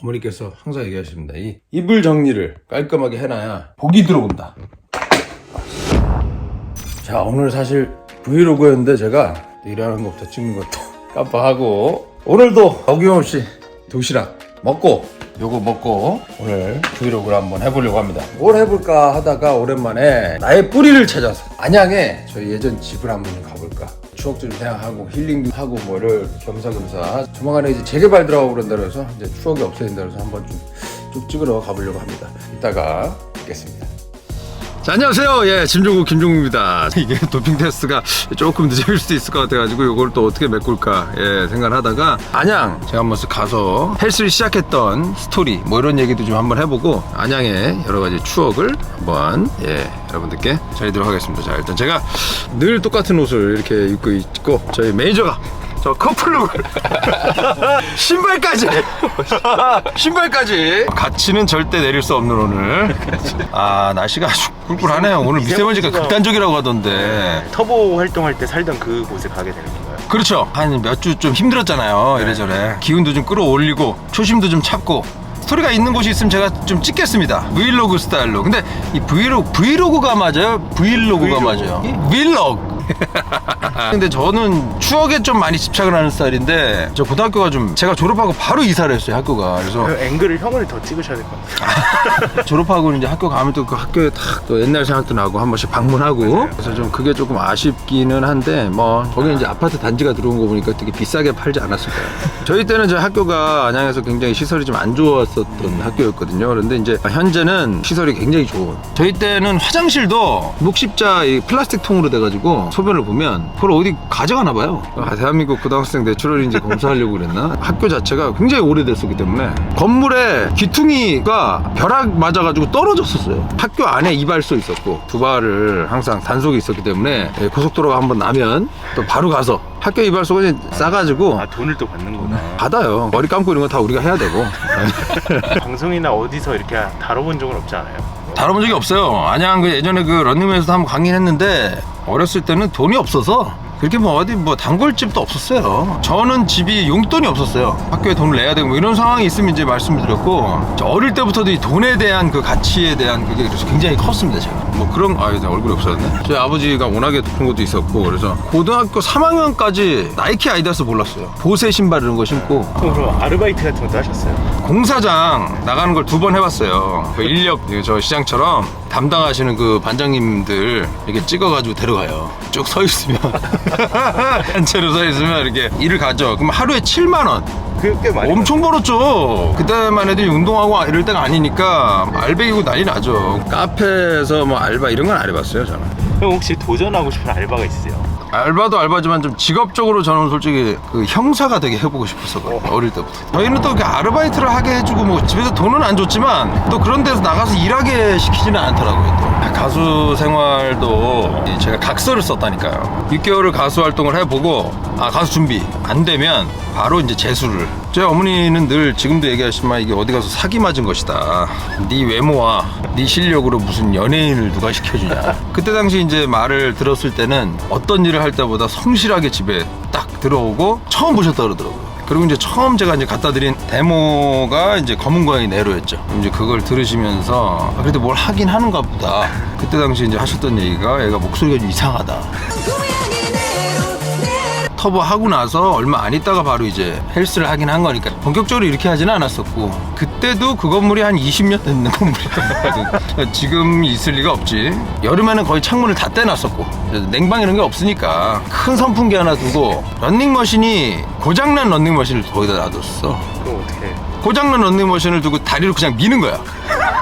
어머니께서 항상 얘기하십니다. 이 이불 정리를 깔끔하게 해놔야 복이 들어온다. 자, 오늘 사실 브이로그였는데 제가 일하는 것부터 찍는 것도 깜빡하고 오늘도 어김없이 도시락 먹고 요거 먹고 오늘 브이로그를 한번 해보려고 합니다. 뭘 해볼까 하다가 오랜만에 나의 뿌리를 찾아서 안양에 저희 예전 집을 한번 가볼까, 추억도 좀 생각하고 힐링도 하고 뭐를 겸사겸사 조만간에 이제 재개발 들어가고 그런다 그래서 이제 추억이 없어야 된다 그래서 한번 쭉 찍으러 가보려고 합니다. 이따가 뵙겠습니다. 자, 안녕하세요. 예, 짐종국 김종국입니다. 이게 도핑 테스트가 조금 늦어질 수도 있을 것 같아가지고 이걸 또 어떻게 메꿀까 생각을 하다가 안양 제가 한번 가서 헬스를 시작했던 스토리 뭐 이런 얘기도 좀 한번 해보고 안양의 여러 가지 추억을 한번 여러분들께 전해드리도록 하겠습니다. 자, 일단 제가 늘 똑같은 옷을 이렇게 입고 있고 저희 매니저가 저 커플룩을 신발까지 가치는 절대 내릴 수 없는 오늘. 아, 날씨가 아주 꿀꿀하네요. 오늘 미세먼지가 극단적이라고 하던데. 터보 활동할 때 살던 그곳에 가게 되는 건가요? 그렇죠. 한 몇 주 좀 힘들었잖아요. 이래저래 기운도 좀 끌어올리고 초심도 좀 찾고 스토리가 있는 곳이 있으면 제가 좀 찍겠습니다. 브이로그 스타일로. 근데 이 브이로그가 맞아요? 브이로그가 맞아요? 브이로그. 근데 저는 추억에 좀 많이 집착을 하는 스타일인데 저 고등학교가 좀 제가 졸업하고 바로 이사를 했어요, 학교가. 그래서 그 앵글을 형을 더 찍으셔야 될 것 같아요. 졸업하고 이제 학교 가면 또 그 학교에 딱 또 옛날 생각도 나고 한 번씩 방문하고. 그래서 좀 그게 조금 아쉽기는 한데 뭐 거기 이제 아파트 단지가 들어온 거 보니까 되게 비싸게 팔지 않았을까요? 저희 때는 저 학교가 안양에서 굉장히 시설이 좀 안 좋았었던 학교였거든요. 그런데 이제 현재는 시설이 굉장히 좋은. 저희 때는 화장실도 녹십자 이 플라스틱 통으로 돼가지고 소변을 보면 그걸 어디 가져가나 봐요. 대한민국 고등학생 내추럴인지 검사하려고 그랬나? 학교 자체가 굉장히 오래됐었기 때문에 건물에 귀퉁이가 벼락 맞아가지고 떨어졌었어요. 학교 안에 이발소 있었고 두 발을 항상 단속이 있었기 때문에 고속도로가 한번 나면 또 바로 가서 학교 이발소가 이제 싸가지고. 아, 돈을 또 받는구나. 받아요. 머리 감고 이런 거 다 우리가 해야 되고. 방송이나 어디서 이렇게 다뤄본 적은 없지 않아요? 다뤄본 적이 없어요. 안양 그 예전에 그 런닝맨에서도 한번 강의를 했는데 어렸을 때는 돈이 없어서 그렇게 뭐 어디 뭐 단골집도 없었어요. 저는 집이 용돈이 없었어요. 학교에 돈을 내야 되고 뭐 이런 상황이 있으면 이제 말씀을 드렸고, 저 어릴 때부터도 이 돈에 대한 그 가치에 대한 그게 그래서 굉장히 컸습니다. 제가 뭐 그런 얼굴이 없어졌네. 저희 아버지가 워낙에 높은 것도 있었고 그래서 고등학교 3학년까지 나이키 아디다스 몰랐어요. 보세 신발 이런 거 신고. 그럼 아르바이트 같은 것도 하셨어요? 공사장 나가는 걸 2번 해봤어요. 그 인력 저 시장처럼 담당하시는 그 반장님들 이렇게 찍어가지고 데려가요. 쭉 서 있으면 단체로 서 있으면 이렇게 일을 가죠. 그럼 하루에 7만 원. 꽤 많이 엄청 벌었죠. 그때만 해도 운동하고 이럴 때가 아니니까 알배기고 난리 나죠. 카페에서 뭐 알바 이런 건 안 해봤어요, 저는. 형 혹시 도전하고 싶은 알바가 있으세요? 알바도 알바지만 좀 직업적으로 저는 솔직히 그 형사가 되게 해보고 싶었었거든요. 어릴 때부터. 저희는 또 이렇게 아르바이트를 하게 해주고 뭐 집에서 돈은 안 줬지만 또 그런 데서 나가서 일하게 시키지는 않더라고요. 또 가수 생활도 제가 각서를 썼다니까요. 6개월을 가수 활동을 해보고 가수 준비 안 되면 바로 이제 재수를. 저희 어머니는 늘 지금도 얘기하시지만 이게 어디 가서 사기 맞은 것이다. 네 외모와 네 실력으로 무슨 연예인을 누가 시켜주냐. 그때 당시 이제 말을 들었을 때는 어떤 일을 할 때보다 성실하게 집에 딱 들어오고 처음 보셨다 그러더라고요. 그리고 이제 처음 제가 이제 갖다 드린 데모가 이제 검은 고양이 네로였죠. 이제 그걸 들으시면서 그래도 뭘 하긴 하는가 보다. 그때 당시 이제 하셨던 얘기가 얘가 목소리가 좀 이상하다. 터보 하고 나서 얼마 안 있다가 바로 이제 헬스를 하긴 한 거니까 본격적으로 이렇게 하지는 않았었고, 그때도 그 건물이 한 20년 됐는 건물이에요. 지금 있을 리가 없지. 여름에는 거의 창문을 다 떼놨었고 냉방 이런 게 없으니까 큰 선풍기 하나 두고 런닝머신이 고장난 런닝머신을 거기다 놔뒀어. 그럼 어떻게 해? 고장난 런닝머신을 두고 다리로 그냥 미는 거야.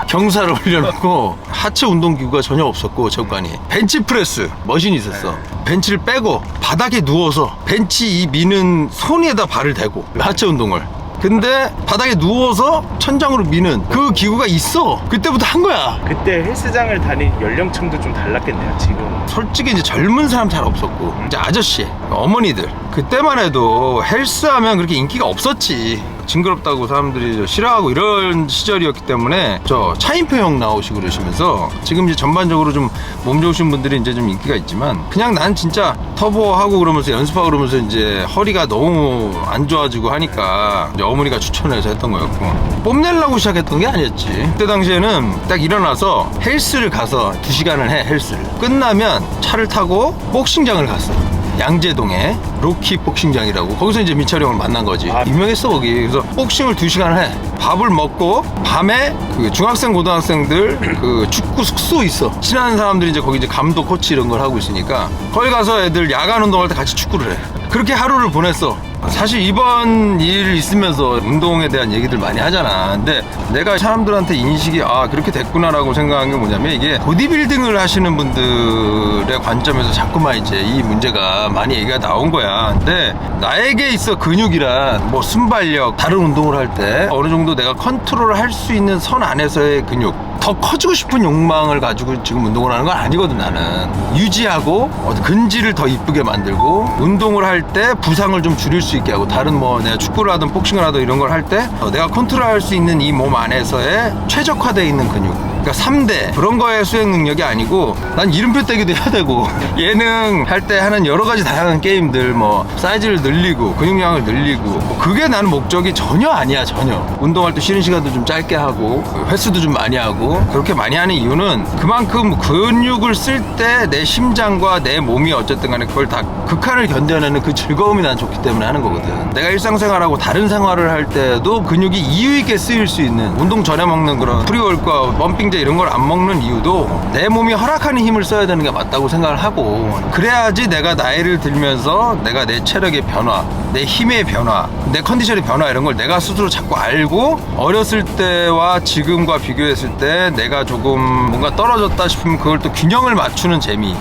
경사를 올려놓고 하체 운동기구가 전혀 없었고 체육관이 벤치프레스 머신이 있었어. 벤치를 빼고 바닥에 누워서 벤치 이 미는 손에다 발을 대고 하체 운동을. 근데 바닥에 누워서 천장으로 미는 그 기구가 있어. 그때부터 한 거야. 그때 헬스장을 다닌 연령층도 좀 달랐겠네요, 지금. 솔직히 이제 젊은 사람 잘 없었고 이제 아저씨, 어머니들 그때만 해도 헬스하면 그렇게 인기가 없었지. 징그럽다고 사람들이 싫어하고 이런 시절이었기 때문에 저 차인표 형 나오시고 그러시면서 지금 이제 전반적으로 좀 몸 좋으신 분들이 이제 좀 인기가 있지만 그냥 난 진짜 터보하고 그러면서 연습하고 그러면서 이제 허리가 너무 안 좋아지고 하니까 이제 어머니가 추천해서 했던 거였고 뽐내려고 시작했던 게 아니었지. 그때 당시에는 딱 일어나서 헬스를 가서 2시간을 해. 헬스를 끝나면 차를 타고 복싱장을 갔어. 양재동에 로키 복싱장이라고. 거기서 이제 민철이 형을 만난 거지. 유명했어 거기. 그래서 복싱을 2시간을 해. 밥을 먹고 밤에 그 중학생 고등학생들 그 축구 숙소 있어. 친한 사람들이 이제 거기 이제 감독 코치 이런 걸 하고 있으니까 거기 가서 애들 야간 운동할 때 같이 축구를 해. 그렇게 하루를 보냈어. 사실 이번 일 있으면서 운동에 대한 얘기들 많이 하잖아. 근데 내가 사람들한테 인식이 그렇게 됐구나라고 생각한 게 뭐냐면 이게 보디빌딩을 하시는 분들의 관점에서 자꾸만 이제 이 문제가 많이 얘기가 나온 거야. 근데 나에게 있어 근육이란 뭐 순발력, 다른 운동을 할 때 어느 정도 내가 컨트롤을 할 수 있는 선 안에서의 근육, 더 커지고 싶은 욕망을 가지고 지금 운동을 하는 건 아니거든. 나는 유지하고 근질을 더 이쁘게 만들고 운동을 할 때 부상을 좀 줄일 수 있게 하고 다른 뭐 내가 축구를 하든 복싱을 하든 이런 걸 할 때 내가 컨트롤할 수 있는 이 몸 안에서의 최적화되어 있는 근육, 그러니까 3대 그런 거의 수행 능력이 아니고 난 이름표 떼기도 해야 되고 예능 할 때 하는 여러 가지 다양한 게임들 뭐 사이즈를 늘리고 근육량을 늘리고 뭐 그게 나는 목적이 전혀 아니야. 전혀. 운동할 때 쉬는 시간도 좀 짧게 하고 횟수도 좀 많이 하고 그렇게 많이 하는 이유는 그만큼 근육을 쓸 때 내 심장과 내 몸이 어쨌든 간에 그걸 다 극한을 견뎌내는 그 즐거움이 난 좋기 때문에 하는 거거든. 내가 일상생활하고 다른 생활을 할 때도 근육이 이유 있게 쓰일 수 있는 운동 전에 먹는 그런 프리월크와 펌핑제 이런 걸 안 먹는 이유도 내 몸이 허락하는 힘을 써야 되는 게 맞다고 생각을 하고 그래야지 내가 나이를 들면서 내가 내 체력의 변화, 내 힘의 변화, 내 컨디션의 변화 이런 걸 내가 스스로 자꾸 알고 어렸을 때와 지금과 비교했을 때 내가 조금 뭔가 떨어졌다 싶으면 그걸 또 균형을 맞추는 재미.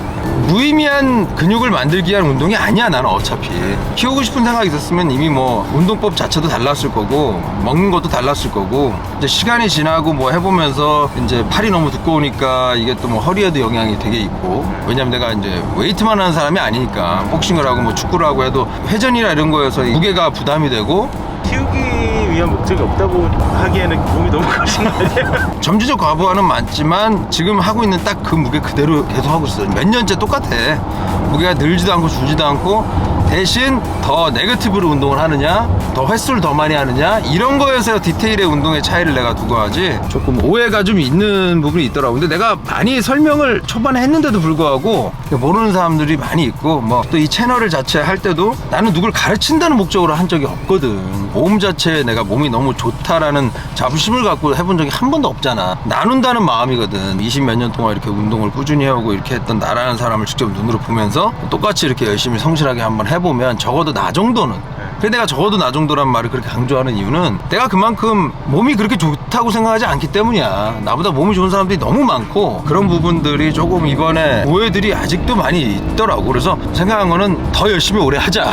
무의미한 근육을 만들기 위한 운동이 아니야. 나는 어차피 키우고 싶은 생각이 있었으면 이미 뭐 운동법 자체도 달랐을 거고 먹는 것도 달랐을 거고 이제 시간이 지나고 뭐 해보면서 이제 팔이 너무 두꺼우니까 이게 또 뭐 허리에도 영향이 되게 있고 왜냐면 내가 이제 웨이트만 하는 사람이 아니니까 복싱을 하고 뭐 축구를 하고 해도 회전이나 이런 거여서 무게가 부담이 되고 키우기 위한 목적이 없다고 하기에는 몸이 너무 커진 거 아니에요? 점진적 과부하는 많지만 지금 하고 있는 딱 그 무게 그대로 계속 하고 있어요. 몇 년째 똑같아. 무게가 늘지도 않고 줄지도 않고 대신 더 네거티브로 운동을 하느냐 더 횟수를 더 많이 하느냐 이런 거에서 디테일의 운동의 차이를 내가 두고 하지 조금 오해가 좀 있는 부분이 있더라고. 근데 내가 많이 설명을 초반에 했는데도 불구하고 모르는 사람들이 많이 있고 뭐 또 이 채널을 자체 할 때도 나는 누굴 가르친다는 목적으로 한 적이 없거든. 몸 자체에 내가 몸이 너무 좋다라는 자부심을 갖고 해본 적이 한 번도 없잖아. 나눈다는 마음이거든. 20몇 년 동안 이렇게 운동을 꾸준히 해오고 이렇게 했던 나라는 사람을 직접 눈으로 보면서 똑같이 이렇게 열심히 성실하게 한번 해보면 적어도 나 정도는 근데 내가 적어도 나 정도란 말을 그렇게 강조하는 이유는 내가 그만큼 몸이 그렇게 좋다고 생각하지 않기 때문이야. 나보다 몸이 좋은 사람들이 너무 많고 그런 부분들이 조금 이번에 오해들이 아직도 많이 있더라고. 그래서 생각한 거는 더 열심히 오래 하자.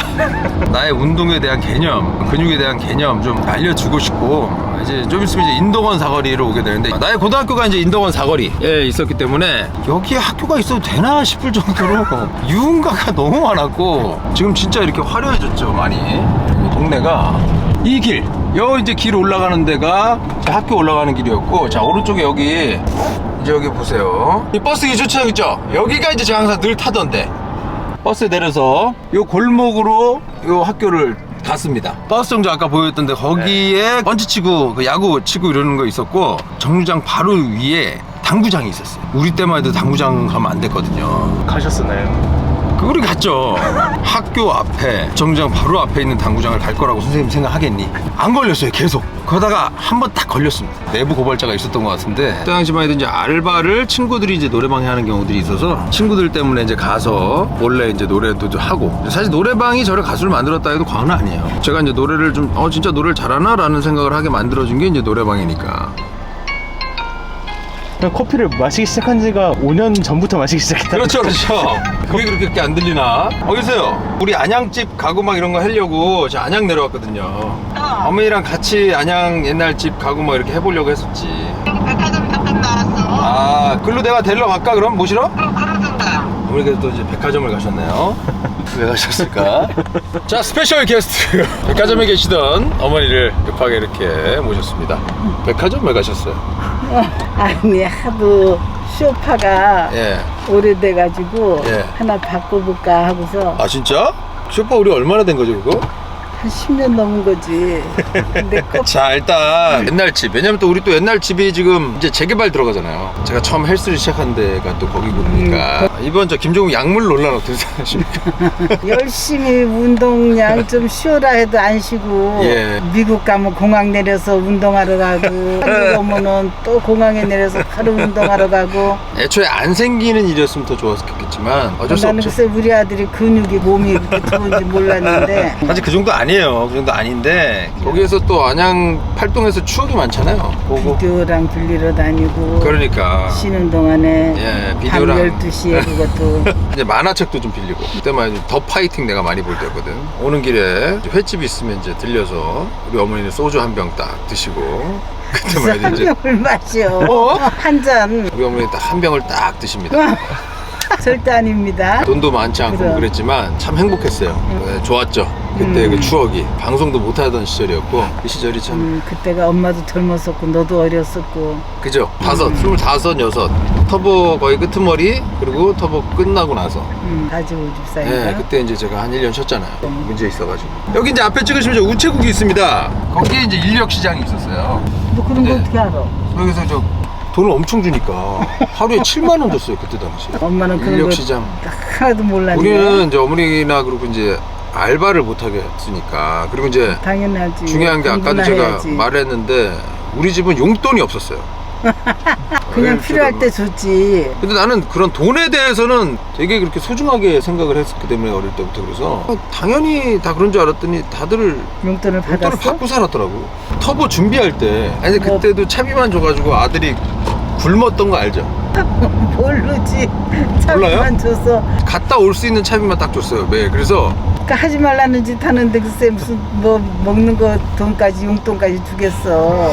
나의 운동에 대한 개념, 근육에 대한 개념 좀 알려주고 싶고 이제 좀 있으면 이제 인덕원 사거리로 오게 되는데 나의 고등학교가 이제 인덕원 사거리에 있었기 때문에 여기에 학교가 있어도 되나 싶을 정도로 유흥가가 너무 많았고 지금 진짜 이렇게 화려해졌죠 많이. 동네가 이 길, 이제 길 올라가는 데가 학교 올라가는 길이었고 자 오른쪽에 여기 이제 여기 보세요. 이 버스 주차장 있죠? 여기가 이제 제가 항상 늘 타던데 버스 내려서 요 골목으로 요 학교를 갔습니다. 버스 정류 아까 보였던데 거기에 번지 치고 그 야구 치고 이러는 거 있었고 정류장 바로 위에 당구장이 있었어요. 우리 때만 해도 당구장 가면 안 됐거든요. 가셨었나요? 우리 갔죠. 학교 앞에 정류장 바로 앞에 있는 당구장을 갈 거라고 선생님 생각하겠니? 안 걸렸어요. 계속 그러다가 한 번 딱 걸렸습니다. 내부 고발자가 있었던 것 같은데 그때 당시만 해도 이제 알바를 친구들이 이제 노래방에 하는 경우들이 있어서 친구들 때문에 이제 가서 원래 이제 노래도 좀 하고 사실 노래방이 저를 가수를 만들었다 해도 과언은 아니에요. 제가 이제 노래를 좀 진짜 노래를 잘하나 라는 생각을 하게 만들어준 게 이제 노래방이니까. 커피를 마시기 시작한 지가 5년 전부터 마시기 시작했다. 그렇죠. 그게 그렇게 안 들리나? 계세요. 우리 안양집 가고 막 이런 거 하려고 저 안양 내려왔거든요. 어머니랑 같이 안양 옛날 집 가고 막 이렇게 해보려고 했었지. 백화점에서 끝나왔어. 글로 내가 데리러 갈까 그럼? 모시러? 그러던가. 어머니께서 또 이제 백화점을 가셨네요. 왜 가셨을까? 자, 스페셜 게스트 백화점에 계시던 어머니를 급하게 이렇게 모셨습니다. 백화점에 가셨어요? 아니 하도 쇼파가 예. 오래돼가지고 예. 하나 바꿔볼까 하고서 아 진짜? 쇼파 우리 얼마나 된 거죠 그거? 한 10년 넘은 거지. 근데 꼭 자, 일단 옛날 집. 왜냐면 또 우리 또 옛날 집이 지금 이제 재개발 들어가잖아요. 제가 처음 헬스를 시작한 데가 또 거기고 그러니까 이번 저 김종국 약물 논란 어떻게 생각하십니까? 열심히 운동량 좀 쉬어라 해도 안 쉬고 예. 미국 가면 공항 내려서 운동하러 가고 한국 오면은 또 공항에 내려서 바로 운동하러 가고. 애초에 안 생기는 일이었으면 더 좋았겠지만 어쩔 수 나는 없죠. 글쎄 우리 아들이 근육이 몸이 그렇게 좋은지 몰랐는데 사실 그 정도 아니에요. 그 정도 아닌데 거기에서 또 안양 팔동에서 추억이 많잖아요. 보고. 비디오랑 빌리러 다니고 그러니까 쉬는 동안에 예, 밤 비디오랑 12시에 그것도 이제 만화책도 좀 빌리고 그때만 이제 더 파이팅 내가 많이 볼 때였거든. 오는 길에 횟집이 있으면 이제 들려서 우리 어머니는 소주 한 병 딱 드시고 그때만 이제 물 마셔. 어? 한 잔. 우리 어머니 딱 한 병을 딱 드십니다. 절대 아닙니다. 돈도 많지 않고 그럼. 그랬지만 참 행복했어요. 네, 좋았죠. 그때 그 추억이 방송도 못 하던 시절이었고 그 시절이 참 그때가 엄마도 젊었었고 너도 어렸었고. 그죠? 25, 6 터보 거의 끄트머리 그리고 터보 끝나고 나서 가지고 집 사이가. 네, 그때 이제 제가 한 1년 쉬었잖아요. 문제 있어가지고 여기 이제 앞에 찍으시면 이제 우체국이 있습니다. 거기에 이제 인력시장이 있었어요. 너 그런 거 네. 어떻게 알아? 여기서 저 돈을 엄청 주니까 하루에 7만 원 줬어요 그때 당시. 엄마는 그런 거 인력시장. 하나도 몰랐네. 우리는 이제 어머니나 그리고 이제 알바를 못 하게 했으니까 그리고 이제 당연하지. 중요한 게 아까도 공부나 제가 해야지. 말했는데 우리 집은 용돈이 없었어요. 그냥 네, 필요할 제가 때 줬지. 근데 나는 그런 돈에 대해서는 되게 그렇게 소중하게 생각을 했었기 때문에 어릴 때부터 그래서 당연히 다 그런 줄 알았더니 다들 용돈을 용돈을 받았어? 받고 살았더라고. 터보 준비할 때 아니 근데 뭐. 그때도 차비만 줘가지고 아들이 굶었던 거 알죠? 모르지. 몰라요? 차비만 줬어. 갔다 올 수 있는 차비만 딱 줬어요 매일. 그래서 그러니까 하지 말라는 짓 하는데 글쎄 무슨 뭐 먹는 거 돈까지 용돈까지 주겠어.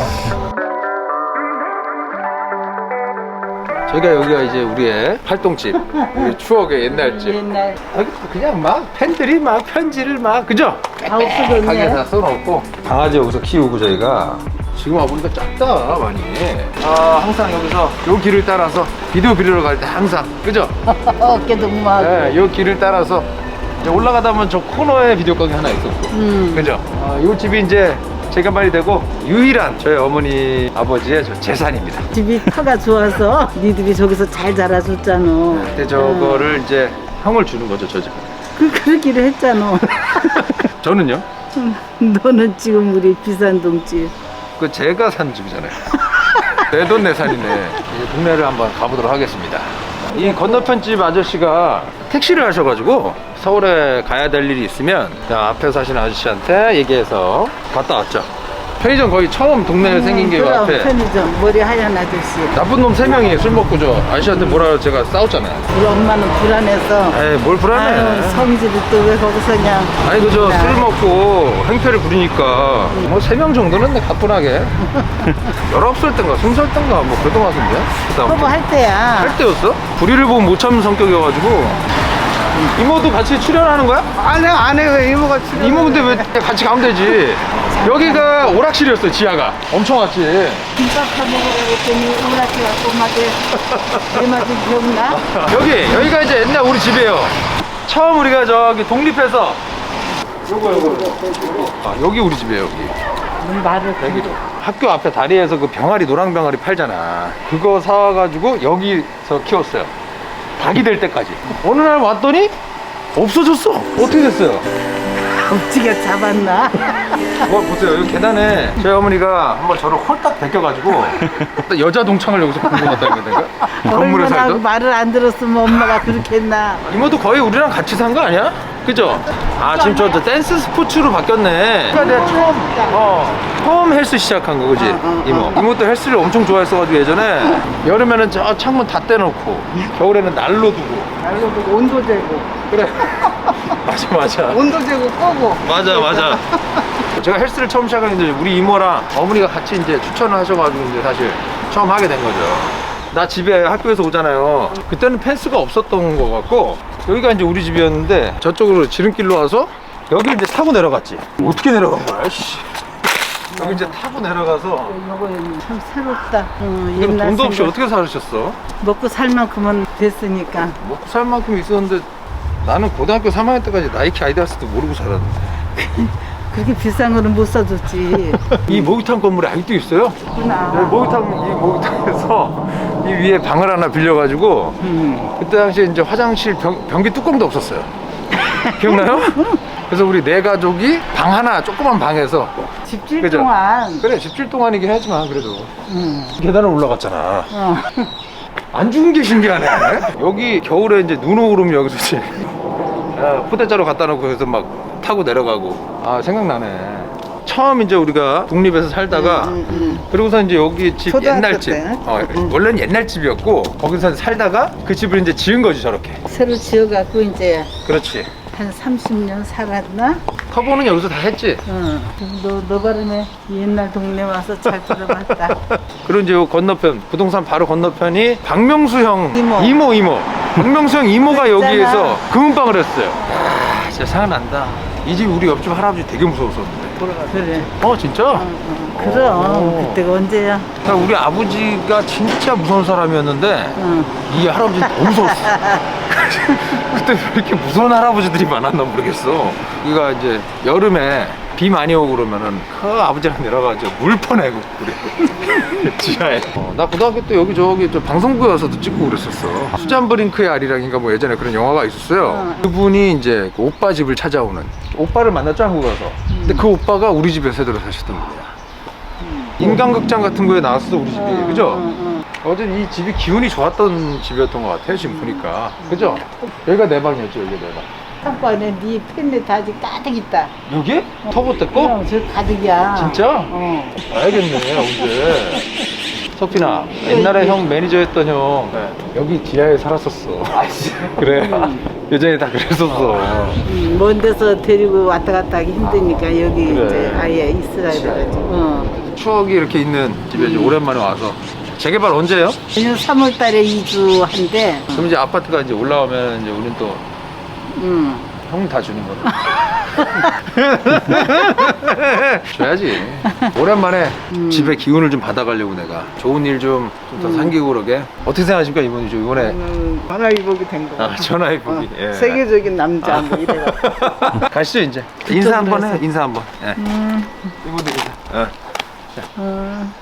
저희가 여기가 이제 우리의 활동집 우리 추억의 옛날 집. 옛날 여기 그냥 막 팬들이 막 편지를 막 그죠? 다 없어졌네. 가게에다 써놓고 강아지 여기서 키우고 저희가 지금 와보니까 작다 많이. 아 항상 여기서 요 길을 따라서 비디오 빌리러 갈 때 항상 그죠? 어깨도 막. 네, 요 길을 따라서 이제 올라가다 보면 저 코너에 비디오 가게 하나 있었고 그죠? 요 집이 이제 제가 말이 되고 유일한 저희 어머니 아버지의 저 재산입니다. 집이 터가 좋아서 니들이 저기서 잘 자라줬잖아. 근데 저거를 이제 형을 주는 거죠 저 집은. 그러기로 했잖아. 저는요? 너는 지금 우리 비산동집. 그 제가 산 집이잖아요. 내 돈 내산이네. 이제 동네를 한번 가보도록 하겠습니다. 이 건너편 집 아저씨가 택시를 하셔가지고 서울에 가야 될 일이 있으면 그냥 앞에 사시는 아저씨한테 얘기해서 갔다 왔죠. 편의점 거의 처음 동네에 생긴 게 요 그럼, 앞에. 편의점 머리 하얀 아저씨. 나쁜 놈 3명이 술 먹고 저 아저씨한테 뭐라 제가 싸웠잖아요. 우리 엄마는 불안해서. 에이 뭘 불안해. 아유, 성질이 또 왜 거기서 그냥. 아니 그저 술 먹고 행패를 부리니까 뭐 3명 정도는 내 가뿐하게 19살 땐가 20살 땐가 뭐 그러던 것 같은데. 커버 할 때야. 할 때였어? 불의를 보면 못 참는 성격이어가지고. 이모도 같이 출연하는 거야? 아니 안 해. 왜 이모가 출연? 이모 근데 왜 같이 가면 되지? 여기가 오락실이었어 지하가. 엄청 왔지. 김밥 사 먹으라고 했더니 오락기 갖고 막에 내 맛이 기억나? 여기가 이제 옛날 우리 집이에요. 처음 우리가 저기 독립해서 요거 아, 여기 우리 집이에요 여기. 넌 말을 여기로 학교 앞에 다리에서 그 병아리 노랑 병아리 팔잖아. 그거 사와가지고 여기서 키웠어요. 닭이 될 때까지. 어느 날 왔더니 없어졌어. 어떻게 됐어요? 어떻게 잡았나? 뭐 보세요 여기 계단에 저희 어머니가 한번 저를 홀딱 베껴가지고 여자 동창을 여기서 보고 갔다는 건가? 건물에 얼마나 살던? 말을 안 들었으면 엄마가 그렇게 했나? 이모도 거의 우리랑 같이 산 거 아니야? 그죠? 아 지금 저 댄스 스포츠로 바뀌었네. 그러니까 내가 처음 헬스 시작한 거 그지? 이모도 헬스를 엄청 좋아했어가지고 예전에 여름에는 저 창문 다 떼놓고 겨울에는 난로 두고. 날로 두고 온도 재고 그래 맞아 온도 재고 끄고. 맞아 제가 헬스를 처음 시작했는데 우리 이모랑 어머니가 같이 이제 추천을 하셔가지고 이제 사실 처음 하게 된 거죠. 나 집에 학교에서 오잖아요. 그때는 펜스가 없었던 것 같고 여기가 이제 우리 집이었는데 저쪽으로 지름길로 와서 여기 이제 타고 내려갔지. 어떻게 내려간 거야? 씨. 여기 이제 타고 내려가서 이거 참 새롭다. 그럼 돈도 없이 생각. 어떻게 살으셨어? 먹고 살 만큼은 됐으니까. 먹고 살 만큼 있었는데 나는 고등학교 3학년 때까지 나이키 아디다스도 모르고 살았는데 그렇게 비싼 거는 못 사줬지. 이 목욕탕 건물에 아직도 있어요? 네, 이 목욕탕에서 이 위에 방을 하나 빌려가지고 그때 당시에 이제 화장실 변기 뚜껑도 없었어요. 기억나요? 그래서 우리 네 가족이 방 하나 조그만 방에서 집질 그죠? 동안. 그래 집질 동안이긴 하지만 그래도 계단을 올라갔잖아. 어. 안 죽은 게 신기하네. 여기 겨울에 이제 눈 오고 그러면 여기서 이제 포대자루 갖다 놓고 그래서 막 타고 내려가고. 아 생각나네. 처음 이제 우리가 독립해서 살다가 그러고서 이제 여기 집 초등학교 옛날 집 때? 원래는 옛날 집이었고 거기서 살다가 그 집을 이제 지은 거지 저렇게. 새로 지어갖고 이제 그렇지. 한 30년 살았나? 터보는 여기서 다 했지. 너 바람에 옛날 동네 와서 잘 들어봤다. 그리고 이제 요 건너편 부동산 바로 건너편이 박명수 형 이모. 박명수 형 이모가 여기에서 금은방을 했어요. 아 진짜 생각난다. 이 집 우리 옆집 할아버지 되게 무서웠었는데. 그래. 진짜? 그럼 그때가 언제야? 그러니까 우리 아버지가 진짜 무서운 사람이었는데 이 할아버지는 더 무서웠어. 그때 왜 이렇게 무서운 할아버지들이 많았나 모르겠어. 우리가 이제 여름에 비 많이 오고 그러면은 그 아버지랑 내려가지고 물 퍼내고 우리 지하에. 나 고등학교 때 여기 저기 저 방송국에서도 찍고 그랬었어. 수잔 브링크의 아리랑인가 뭐 예전에 그런 영화가 있었어요. 그분이 이제 그 오빠 집을 찾아오는 오빠를 만났죠 한국 와서. 근데 그 오빠가 우리 집에 새들어 사셨던 거야. 인간극장 같은 거에 나왔어 우리 집이. 그죠? 어쨌든 이 집이 기운이 좋았던 집이었던 것 같아요 지금 보니까. 그죠? 여기가 내 방이었죠. 여기가 내 방. 창고 안에 네 팬레 다 아직 가득 있다. 여기? 터보 때 거? 그럼 저 가득이야. 진짜? 알겠네 언제. 석빈아 옛날에 형 매니저였던 형 여기 지하에 살았었어. 그래 예전에 다 그랬었어. 먼 데서 데리고 왔다 갔다 하기 힘드니까 여기 그래. 이제 아예 있어야 돼가지고. 추억이 이렇게 있는 집에 이제 오랜만에 와서. 재개발 언제예요? 내년 3월 달에 이주한대. 그럼 이제 아파트가 이제 올라오면 이제 우리는 또 형 다 주는 거다. 줘야지. 오랜만에 집에 기운을 좀 받아가려고 내가 좋은 일 좀 더 생기고 그러게. 어떻게 생각하십니까 이번에 전화위복이 된 거. 전화위복이. 예. 세계적인 남자 뭐 이래가. 가시죠 이제. 인사 한번 해. 인사 한번. 예. 이분들 인사. 어.